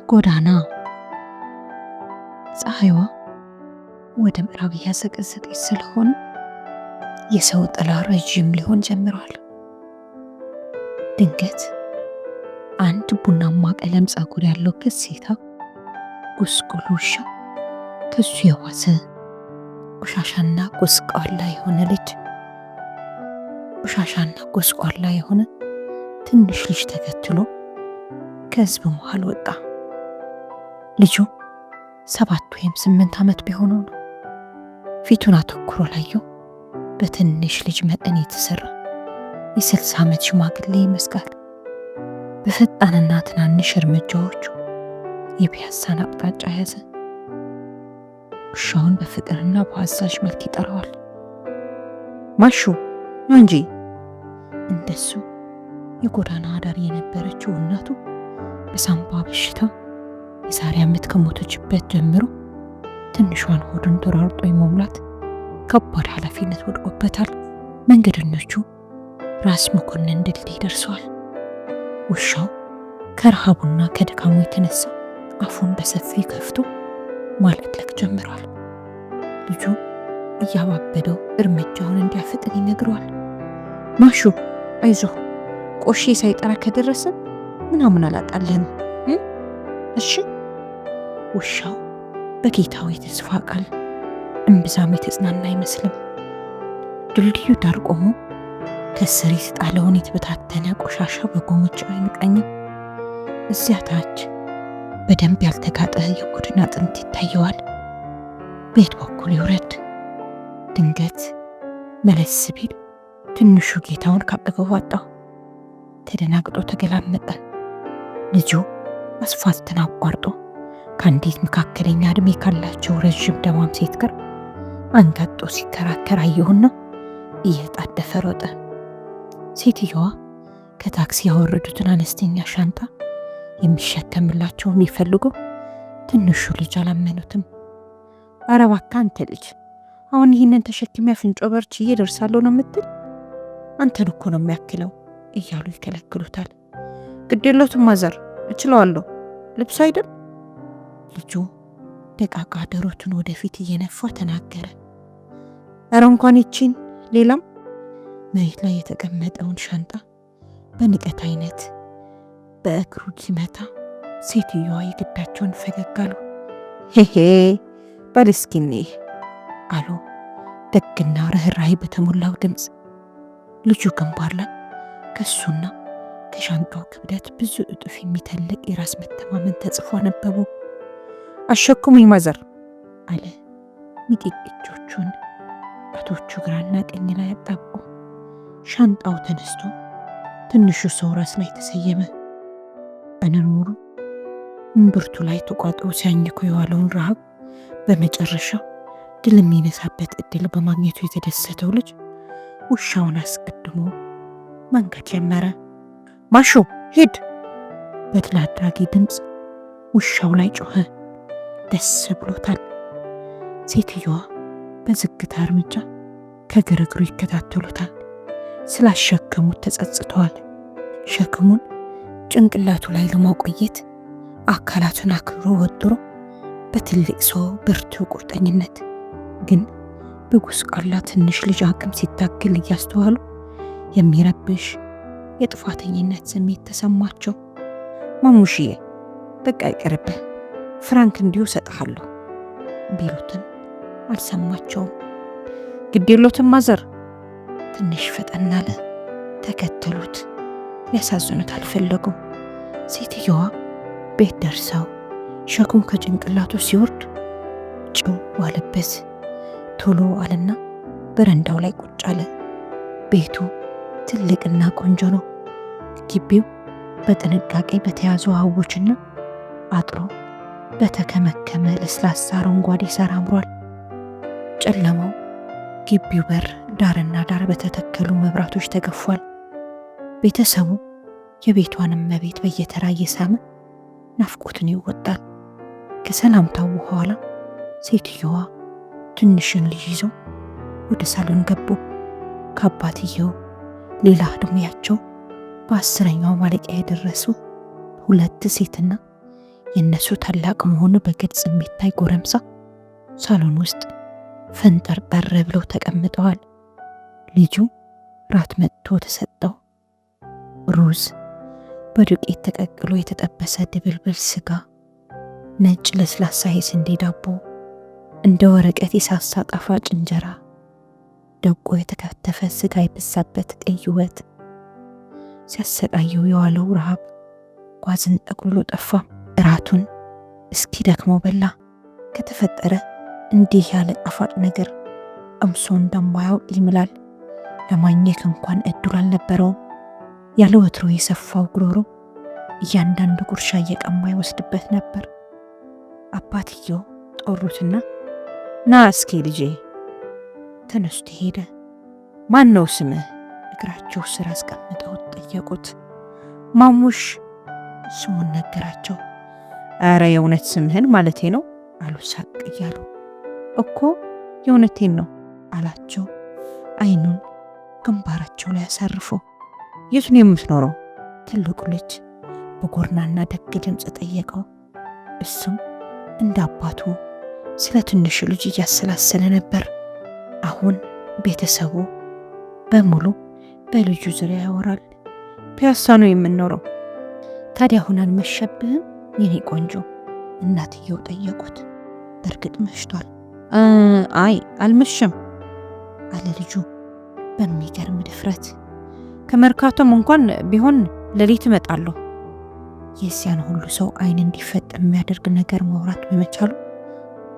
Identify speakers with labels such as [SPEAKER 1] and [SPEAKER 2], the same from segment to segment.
[SPEAKER 1] ጎዳና ፀሐይዋ ወደ ምዕራብ እያዘቀዘቀች ስለሆነ የሰው ጥላ ረጅም ሊሆን ጀምሯል። ድንገት አንድ ቡናማ ቀለም ፀጉር ያለው ከሴታ ጉስቁል ውሻ ከሱ የዋሰ ቆሻሻና ጎስቋላ የሆነ ትንሽ ልጅ ተከትሎ ከህዝብ መሃል ወጣ። ልጁ 7 ወይም 8 ዓመት ቢሆነው ነው። ፊቱን አተኩሮ ላየው በትንሽ ልጅ መጠን የተሰራ የ60 ዓመት ሽማግሌ ይመስላል። በፈጣንና ትናንሽ እርምጃዎቹ የፒያሳን አቅጣጫ ያዘ። ውሻውን በፍቅርና በአዛዥ መልክ ይጠራዋል። ማሹ ነው እንጂ። እንደሱ የጎዳና አዳሪ የነበረችው እናቱ በሳምባ በሽታ የዛሬ ዓመት ከሞተችበት ጀምሮ ትንሿን ሆዱን ተሯርጦ የመሙላት ከባድ ኃላፊነት ወድቆበታል። መንገደኞቹ ራስ መኮንን ድልድይ ደርሰዋል። ውሻው ከረሃቡና ከድካሙ የተነሳ አፉን በሰፊው ከፍቶ ማለቅለቅ ጀምሯል። ልጁ እያባበደው እርምጃውን እንዲያፈጥን ይነግረዋል። ማሹ አይዞህ፣ ቆሼ ሳይጠራ ከደረሰ ምናምን አላጣልህም እሺ። ውሻው በጌታው የተስፋ ቃል እምብዛም የተጽናና አይመስልም። ድልድዩ ዳር ቆሞ ከስር የተጣለውን የተበታተነ ቆሻሻ በጎሞች አይንቀኝም። እዚያ ታች በደንብ ያልተጋጠ የጎድን አጥንት ይታየዋል። ቤት በኩል ይውረድ። ድንገት መለስ ቢል ትንሹ ጌታውን ካጠገቡ አጣው። ተደናግጦ ተገላመጠ። ልጁ አስፋልትን አቋርጦ ከአንዲት መካከለኛ ዕድሜ ካላቸው ረዥም ደማም ሴት ጋር አንጋጦ ሲከራከር አየሁና እየጣደፈ ሮጠ። ሴትየዋ ከታክሲ ያወረዱትን አነስተኛ ሻንጣ የሚሸከምላቸውን ቢፈልጉ ትንሹ ልጅ አላመኑትም። ኧረ እባክህ አንተ ልጅ፣ አሁን ይህንን ተሸክሜ አፍንጮ በር ችዬ ደርሳለሁ ነው የምትል? አንተን እኮ ነው የሚያክለው እያሉ ይከለክሉታል። ግድ የለውም ማዘር፣ እችለዋለሁ፣ ልብስ አይደል? ልጁ ደቃቃ ደረቱን ወደፊት እየነፋ ተናገረ። ኧረ እንኳን ይቺን ሌላም። መሬት ላይ የተቀመጠውን ሻንጣ በንቀት አይነት በእግሩ ሲመታ ሴትዮዋ የግዳቸውን ፈገግ አሉ። ሄሄ በል እስኪ እንይ አሉ ደግና ርኅራኄ በተሞላው ድምፅ። ልጁ ግንባር ላይ ከሱና ከሻንጣው ክብደት ብዙ እጥፍ የሚተልቅ የራስ መተማመን ተጽፎ አነበቡ። አሸክሙኝ ማዘር አለ ሚጢጥ እጆቹን ጣቶቹ ግራና ቀኝ ላይ አጣብቆ። ሻንጣው ተነስቶ ትንሹ ሰው ራስ ላይ ተሰየመ። ቀኑን ሙሉ እምብርቱ ላይ ተቋጥሮ ሲያኝኩ የዋለውን ረሃብ በመጨረሻው ድል የሚነሳበት እድል በማግኘቱ የተደሰተው ልጅ ውሻውን አስቀድሞ መንገድ ጀመረ። ማሾ ሂድ! በድል አድራጊ ድምፅ ውሻው ላይ ጮኸ። ደስ ብሎታል። ሴትዮዋ በዝግታ እርምጃ ከግርግሩ ይከታተሉታል። ስላሸከሙት ተጸጽተዋል። ሸክሙን ጭንቅላቱ ላይ ለማቆየት አካላቱን አክብሮ ወጥሮ በትልቅ ሰው ብርቱ ቁርጠኝነት ግን በጉስቋላ ትንሽ ልጅ አቅም ሲታገል እያስተዋሉ የሚረብሽ የጥፋተኝነት ስሜት ተሰማቸው። ማሙሽዬ በቃ ይቅርብህ፣ ፍራንክ እንዲሁ ሰጥሃለሁ ቢሉትም አልሰማቸውም። ግድ የለውም ማዘር፣ ትንሽ ፈጠን አለ። ተከተሉት። ሊያሳዝኑት አልፈለጉም። ሴትየዋ ቤት ደርሰው ሸክሙ ከጭንቅላቱ ሲወርድ ጭው ዋለበት። ቶሎ አለና በረንዳው ላይ ቁጭ አለ። ቤቱ ትልቅና ቆንጆ ነው። ግቢው በጥንቃቄ በተያዙ አበቦችና አጥሮ በተከመከመ ለስላሳ አረንጓዴ ሳር አምሯል። ጨለማው ግቢው በር ዳርና ዳር በተተከሉ መብራቶች ተገፏል። ቤተሰቡ የቤቷን እመቤት በየተራ እየሳመ ናፍቆትን ይወጣል። ከሰላምታው በኋላ ሴትየዋ ትንሽን ልጅ ይዘው ወደ ሳሎን ገቡ። ከአባትየው ሌላ ዕድሜያቸው በ10ኛው ማለቂያ የደረሱ 2 ሴትና የነሱ ታላቅ መሆኑ በግልጽ የሚታይ ጎረምሳ ሳሎን ውስጥ ፈንጠርጠር ብለው ተቀምጠዋል። ልጁ ራት መጥቶ ተሰጠው። ሩዝ፣ በዱቄት ተቀቅሎ የተጠበሰ ድብልብል ስጋ፣ ነጭ ለስላሳ የስንዴ ዳቦ፣ እንደ ወረቀት የሳሳ ጣፋጭ እንጀራ፣ ደቆ የተከተፈ ስጋ የበዛበት ቀይ ወጥ። ሲያሰቃየው የዋለው ረሃብ ጓዝን ጠቅልሎ ጠፋ። እራቱን እስኪ ደክመው በላ። ከተፈጠረ እንዲህ ያለ ጣፋጭ ነገር ቀምሶ እንደማያውቅ ይምላል። ለማግኘት እንኳን እድሉ አልነበረውም። ያለ ወትሮ የሰፋው ጉሮሮ እያንዳንዱ ጉርሻ እየቀማ ይወስድበት ነበር። አባትየው ጠሩትና ና እስኪ ልጄ። ተነስቶ ሄደ። ማን ነው ስምህ? እግራቸው ስር አስቀምጠው ጠየቁት። ማሙሽ ስሙን ነገራቸው። አረ የእውነት ስምህን ማለቴ ነው አሉ ሳቅ እያሉ። እኮ የእውነቴን ነው አላቸው፣ አይኑን ግንባራቸው ላይ አሳርፎ። የት ነው የምትኖረው? ትልቁ ልጅ በጎርናና ደግ ድምፅ ጠየቀው። እሱም እንደ አባቱ ስለ ትንሹ ልጅ እያሰላሰለ ነበር። አሁን ቤተሰቡ በሙሉ በልጁ ዙሪያ ያወራል። ፒያሳ ነው የምንኖረው። ታዲያ አሁን አልመሸብህም የኔ ቆንጆ? እናትየው ጠየቁት። በእርግጥ መሽቷል። አይ አልመሸም አለ ልጁ በሚገርም ድፍረት። ከመርካቶም እንኳን ቢሆን ሌሊት እመጣለሁ። የዚያን ሁሉ ሰው አይን እንዲፈጠር የሚያደርግ ነገር ማውራት በመቻሉ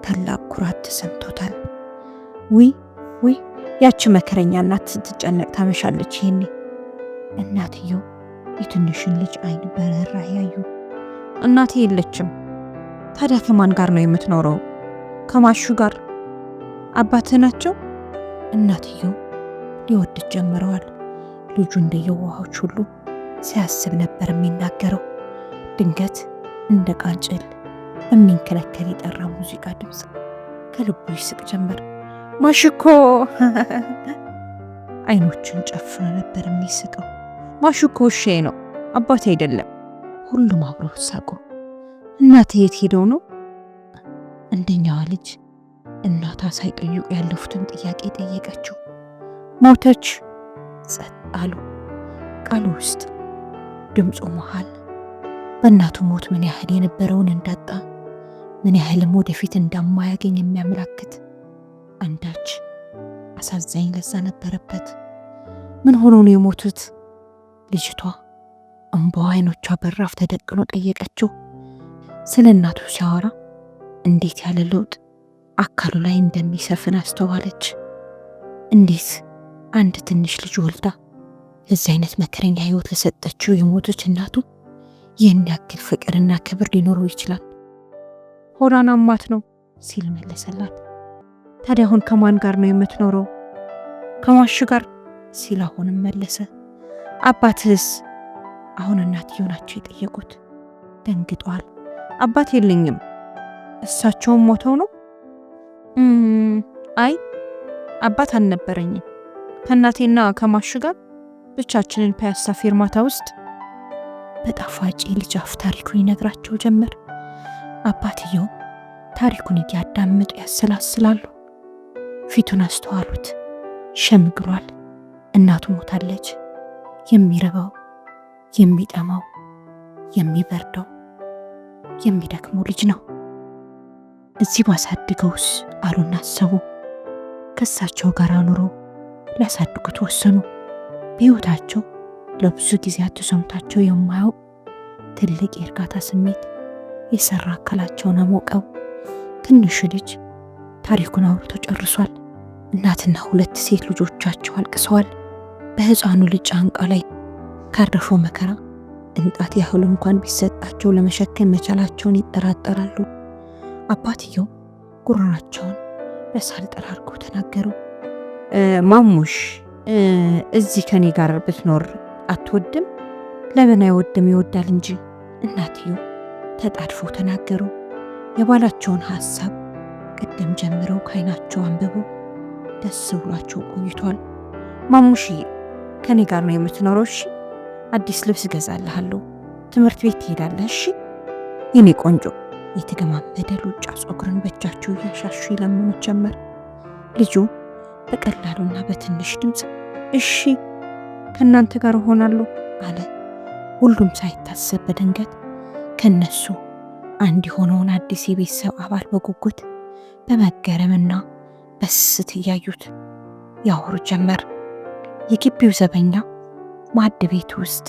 [SPEAKER 1] ታላቅ ኩራት ተሰምቶታል። ውይ ያቺ መከረኛ እናት ስትጨነቅ ታመሻለች ይሄኔ። እናትየው የትንሹን ልጅ አይን በርህራሄ ያዩ። እናቴ የለችም። ታዲያ ከማን ጋር ነው የምትኖረው? ከማሹ ጋር። አባትህ ናቸው? እናትየው ሊወድት ጀምረዋል። ልጁ እንደየዋሆች ሁሉ ሲያስብ ነበር የሚናገረው። ድንገት እንደ ቃንጭል የሚንከለከል የጠራ ሙዚቃ ድምፅ ከልቡ ይስቅ ጀመር። ማሽኮ አይኖቹን ጨፍኖ ነበር የሚስቀው። ማሽኮ እሺ ነው፣ አባቴ አይደለም። ሁሉም አብረው ሳቁ። እናቴ የት ሄደው ነው? አንደኛዋ ልጅ እናቷ ሳይጠይቁ ያለፉትን ጥያቄ ጠየቀችው። ሞተች። ጸጥ አሉ። ቃሉ ውስጥ ድምፁ መሃል በእናቱ ሞት ምን ያህል የነበረውን እንዳጣ፣ ምን ያህልም ወደፊት እንደማያገኝ የሚያመላክት አንዳች አሳዛኝ ለዛ ነበረበት። ምን ሆኖ ነው የሞቱት? ልጅቷ እንባዋ አይኖቿ በራፍ ተደቅኖ ጠየቀችው። ስለ እናቱ ሲያወራ እንዴት ያለ ለውጥ አካሉ ላይ እንደሚሰፍን አስተዋለች። እንዴት አንድ ትንሽ ልጅ ወልዳ ለዚህ አይነት መከረኛ ህይወት ለሰጠችው የሞተች እናቱ ይህን ያክል ፍቅርና ክብር ሊኖረው ይችላል? ሆዳን አማት ነው ሲል መለሰላት። ታዲያ አሁን ከማን ጋር ነው የምትኖረው? ከማሽ ጋር ሲል አሁንም መለሰ። አባትስ? አሁን እናትየው ናቸው የጠየቁት። ደንግጧል። አባት የለኝም። እሳቸውም ሞተው ነው? አይ አባት አልነበረኝም። ከእናቴና ከማሽ ጋር ብቻችንን ፒያሳ ፌርማታ ውስጥ። በጣፋጭ ልጅ አፍ ታሪኩን ይነግራቸው ጀመር። አባትየው ታሪኩን እያዳመጡ ያሰላስላሉ። ፊቱን አስተዋሉት። ሸምግሏል። እናቱ ሞታለች። የሚረባው፣ የሚጠማው፣ የሚበርደው፣ የሚደክመው ልጅ ነው። እዚህ ባሳድገውስ አሉና አሰቡ። ከሳቸው ጋር አኑሮ ሊያሳድጉት ወሰኑ። በሕይወታቸው ለብዙ ጊዜያት ተሰምቷቸው የማያውቅ ትልቅ የእርጋታ ስሜት የሰራ አካላቸውን አሞቀው። ትንሹ ልጅ ታሪኩን አውርቶ ጨርሷል። እናትና 2 ሴት ልጆቻቸው አልቅሰዋል። በሕፃኑ ልጅ ጫንቃ ላይ ካረፈው መከራ እንጣት ያህል እንኳን ቢሰጣቸው ለመሸከም መቻላቸውን ይጠራጠራሉ። አባትየው ጉሮሯቸውን በሳል ጠራርገው ተናገሩ። ማሙሽ እዚህ ከኔ ጋር ብትኖር አትወድም? ለምን አይወድም? ይወዳል እንጂ። እናትየው ተጣድፈው ተናገሩ። የባላቸውን ሐሳብ ቅድም ጀምረው ከዓይናቸው አንብበው ደስ ብሏቸው ቆይቷል። ማሙሽ ከኔ ጋር ነው የምትኖረው? እሺ፣ አዲስ ልብስ እገዛልሃለሁ፣ ትምህርት ቤት ትሄዳለህ? እሺ፣ የኔ ቆንጆ የተገማመደ ሉጫ ጸጉርን በእጃቸው እያሻሹ ይለምኑት ጀመር። ልጁ በቀላሉና በትንሽ ድምፅ እሺ ከእናንተ ጋር እሆናለሁ አለ። ሁሉም ሳይታሰብ በድንገት ከነሱ አንድ የሆነውን አዲስ የቤተሰብ አባል በጉጉት በመገረምና በስስት እያዩት ያወሩ ጀመር። የግቢው ዘበኛ ማዕድ ቤት ውስጥ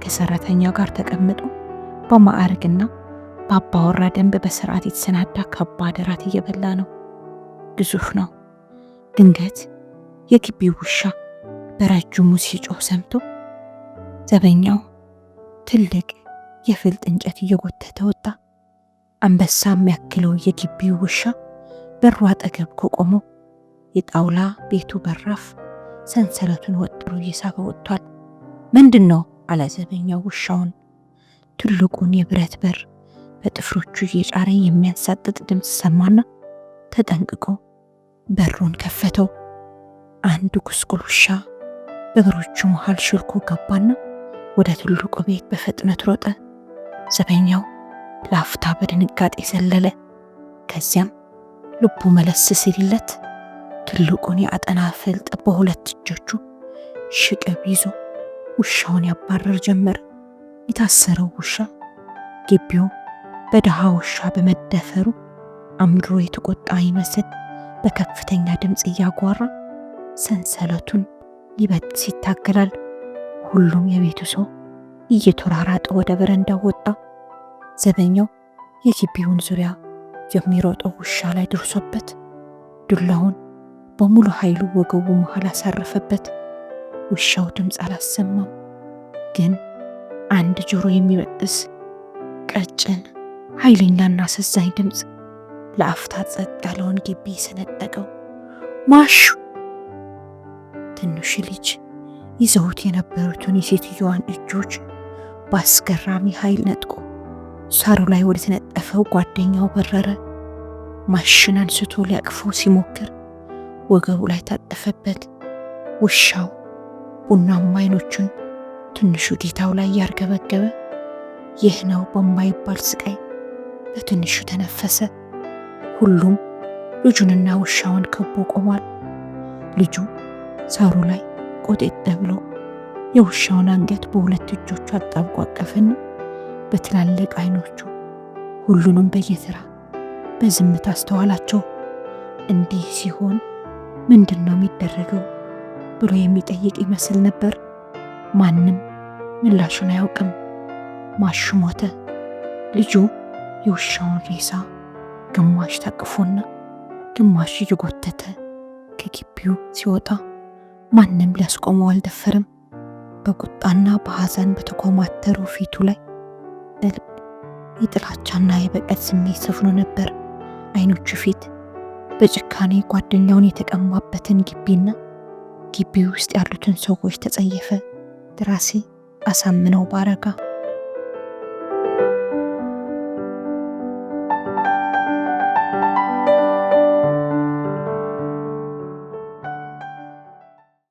[SPEAKER 1] ከሰራተኛ ጋር ተቀምጦ በማዕረግና በአባወራ ደንብ በስርዓት የተሰናዳ ከባድ እራት እየበላ ነው። ግዙፍ ነው። ድንገት የግቢው ውሻ በረጅሙ ሲጮህ ሰምቶ ዘበኛው ትልቅ የፍልጥ እንጨት እየጎተተ ወጣ። አንበሳ የሚያክለው የግቢው ውሻ በሩ አጠገብ ከቆመው የጣውላ ቤቱ በራፍ ሰንሰለቱን ወጥሮ እየሳበ ወጥቷል። ምንድን ነው አለ ዘበኛው ውሻውን። ትልቁን የብረት በር በጥፍሮቹ እየጫረ የሚያንሳጥጥ ድምፅ ሰማና ተጠንቅቆ በሩን ከፈተው። አንድ ጉስቁል ውሻ በእግሮቹ መሃል ሽልኮ ገባና ወደ ትልቁ ቤት በፍጥነት ሮጠ። ዘበኛው ለአፍታ በድንጋጤ ዘለለ። ከዚያም ልቡ መለስ ሲልለት ትልቁን የአጠና ፍልጥ በሁለት እጆቹ ሽቅብ ይዞ ውሻውን ያባረር ጀመር። የታሰረው ውሻ ግቢው በደሃ ውሻ በመደፈሩ አምድሮ የተቆጣ ይመስል በከፍተኛ ድምፅ እያጓራ ሰንሰለቱን ሊበጥስ ይታገላል። ሁሉም የቤቱ ሰው እየተራራጠ ወደ በረንዳው ወጣ። ዘበኛው የግቢውን ዙሪያ የሚሮጠው ውሻ ላይ ደርሶበት ዱላውን በሙሉ ኃይሉ ወገቡ መሃል አሳረፈበት። ውሻው ድምፅ አላሰማም፣ ግን አንድ ጆሮ የሚበጥስ ቀጭን ኃይለኛና አሳዛኝ ድምፅ ለአፍታ ጸጥ ያለውን ግቢ ሰነጠቀው። ማሹ! ትንሽ ልጅ ይዘውት የነበሩትን የሴትዮዋን እጆች በአስገራሚ ኃይል ነጥቆ ሳሩ ላይ ወደ ተነጠፈው ጓደኛው በረረ። ማሽን አንስቶ ሊያቅፈው ሲሞክር ወገቡ ላይ ታጠፈበት። ውሻው ቡናማ አይኖቹን ትንሹ ጌታው ላይ ያርገበገበ ይህ ነው በማይባል ስቃይ በትንሹ ተነፈሰ። ሁሉም ልጁንና ውሻውን ከቦ ቆሟል። ልጁ ሳሩ ላይ ቆጤጥ ብሎ የውሻውን አንገት በሁለት እጆቹ አጣብቆ አቀፈና በትላልቅ አይኖቹ ሁሉንም በየተራ በዝምታ አስተዋላቸው። እንዲህ ሲሆን ምንድን ነው የሚደረገው ብሎ የሚጠይቅ ይመስል ነበር። ማንም ምላሹን አያውቅም። ማሹ ሞተ። ልጁ የውሻውን ሬሳ ግማሽ ታቅፎና ግማሽ እየጎተተ ከግቢው ሲወጣ ማንም ሊያስቆመው አልደፈርም። በቁጣና በሐዘን በተኮማተረው ፊቱ ላይ ጥልቅ የጥላቻና የበቀል ስሜት ሰፍኖ ነበር። አይኖቹ ፊት በጭካኔ ጓደኛውን የተቀማበትን ግቢና ግቢው ውስጥ ያሉትን ሰዎች ተጸየፈ። ደራሲ አሳምነው ባረጋ